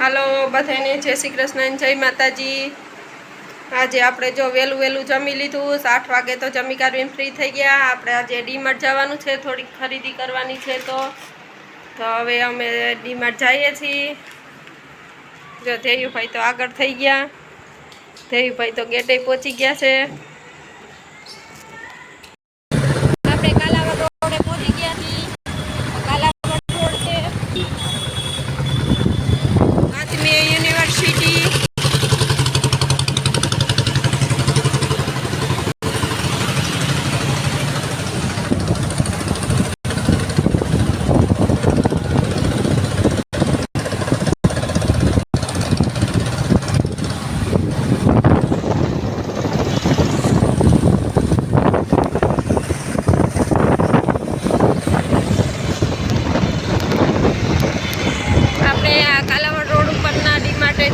હાલો બધાને જય શ્રી કૃષ્ણ, જય માતાજી। આજે આપણે જો વહેલું જમી લીધું, 8 વાગે તો જમી કાઢીને ફ્રી થઈ ગયા। આપણે આજે ડીમાર્ટ જવાનું છે, થોડીક ખરીદી કરવાની છે, તો હવે અમે ડીમાર્ટ જઈએ છીએ। જો ધેયુભાઈ તો આગળ થઈ ગયા, ધેયુભાઈ તો ગેટે પહોંચી ગયા છે। આપણે કાલાવડ રોડે પહોંચી ગયા છીએ। કાલાવડ રોડ છે આત્મીય યુનિવર્સિટી।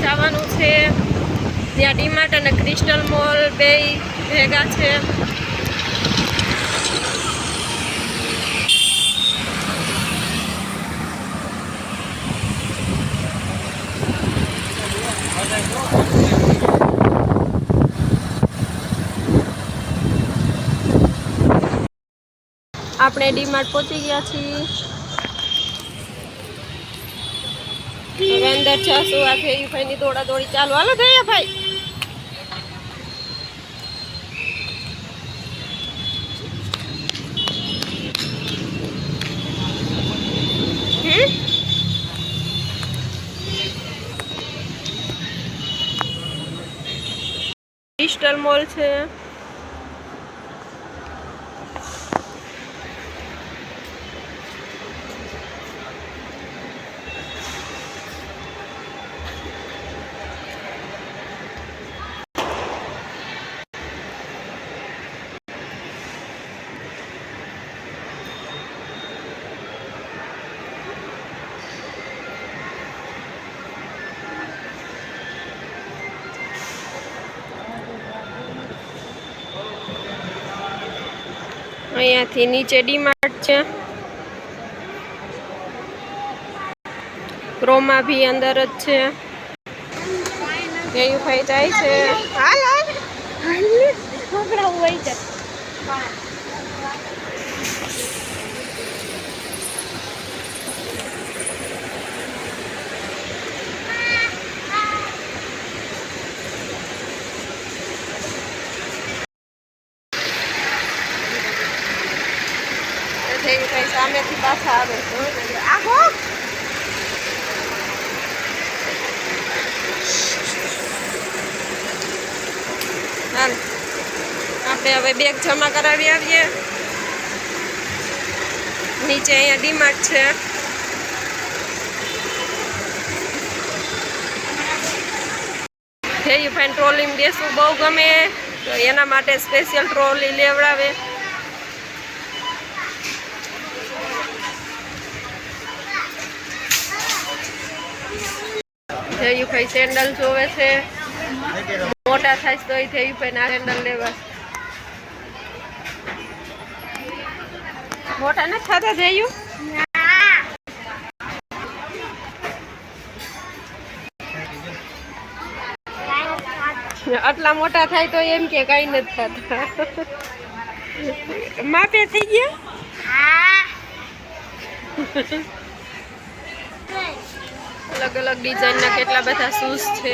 જવાનું છે, ત્યાં ડીમાર્ટ અને ક્રિસ્ટલ મોલ બે ભેગા છે। આપણે ડીમાર્ટ પહોંચી ગયા છીએ। હવે અંદર જશું। આ ધેયુભાઈ ની દોડા દોડી ચાલુ। હાલો ધેયુભાઈ, ક્રિસ્ટલ મોલ છે। અહીંયાથી નીચે ડીમાર્ટ છે, ક્રોમા ભી અંદર જ છે। ધેયુભાઈ જાય છે। હાલ હાલ છોકરા હોય છે। ધેયુભાઈ સામેથી પાછા આવે છે। આખો હાલ આપણે હવે બેગ જમા કરાવી આવીએ। નીચે અહીંયા ડીમાર્ટ છે। ધેયુભાઈ ટ્રોલીમાં બેસવું બહુ ગમે, તો એના માટે સ્પેશિયલ ટ્રોલી લેવડાવે। ધેયુભાઈ સેન્ડલ જોવે છે, મોટા થાય તો ધેયુભાઈ ના સેન્ડલ લેવા। મોટા નથી થતા ધેયુ? આટલા મોટા થાય તો એમ કે કઈ નથી થતા। માપે થઈ ગયા। અલગ અલગ ડિઝાઇન ના કેટલા બધા શૂઝ છે।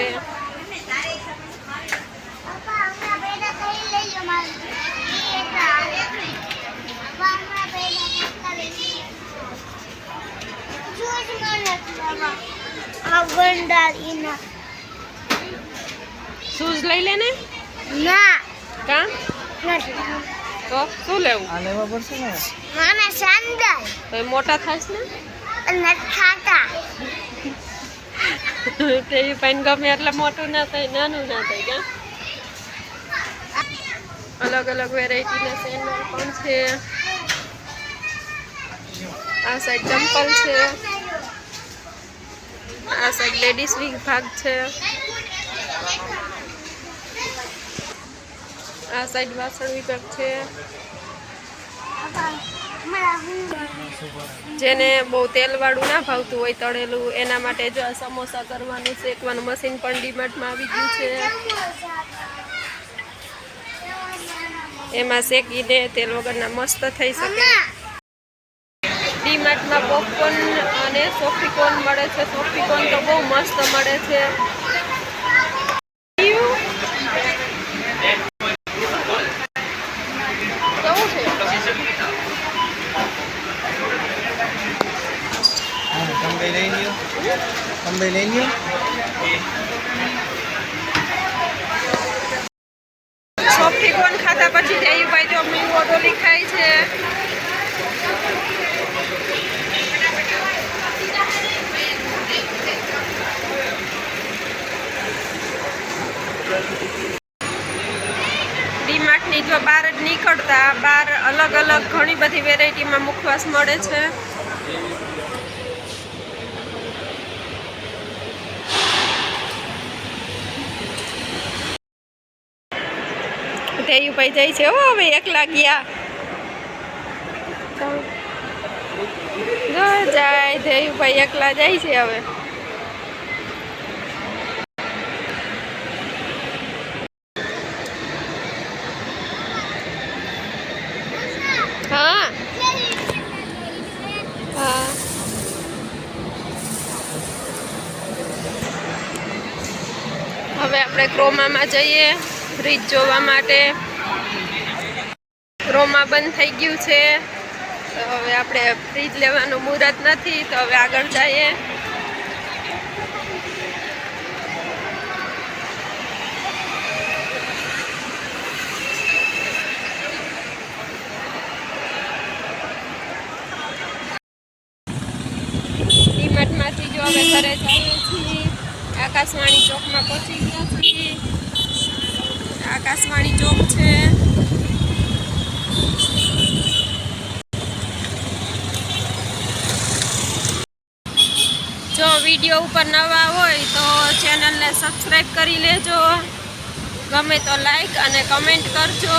શૂઝ લઈ લે ને? ના કા તો શું લેવું? આ લેવા પડશે ને મને સેન્ડલ। તો મોટા થાશ ને? નથી ખાતા। તે પાઈન ગમે એટલે મોટું ના થાય, નાનું ના થાય। ક્યાં અલગ અલગ વેરાયટી ના સેન્ડલ પણ છે। આ સાઈડ ચંપલ છે, આ સાઈડ લેડીઝ વિભાગ છે, આ સાઈડ વાસણ વિભાગ છે। જેને બહુ તેલવાળું ના ભાવતું હોય તળેલું એના માટે જો આ સમોસા કરવાનું શેકવાનું મશીન પણ ડીમાર્ટમાં આવી ગયું છે. એમાં શેકીને તેલ વગરના મસ્ત થઈ શકે. ડીમાર્ટમાં પોપકોર્ન અને સોફ્ટીકોર્ન મળે છે. સોફ્ટીકોર્ન તો બહુ મસ્ત મળે છે. સોફ્ટીકોર્ન ખાધા પછી જયુભાઈ જો મીઠો ડોલી ખાય છે. ડીમાર્ટની જો બહાર જ નીકળતા બહાર અલગ અલગ ઘણી બધી વેરાયટીમાં મુખવાસ મળે છે. ધેયુભાઈ જાય છે. હો હવે એકલા ગયા જાય. ધેયુભાઈ એકલા જાય છે હવે. હા હા હવે આપણે ક્રોમામાં જઈએ ફ્રીજ જોવા માટે. ક્રોમા બંધ થઈ ગયું છે તો હવે આપણે ફ્રીજ લેવાનું મુહૂર્ત નથી તો હવે આગળ જઈએ. ડીમાર્ટમાંથી જો હવે ઘરે જઈએ છીએ. આકાશવાણી ચોકમાં પહોંચી ગયા છીએ. આકાશવાણી ચોક છે. જો વિડીયો ઉપર નવા હોય તો ચેનલને સબસ્ક્રાઈબ કરી લેજો. ગમે તો લાઈક અને કમેન્ટ કરજો.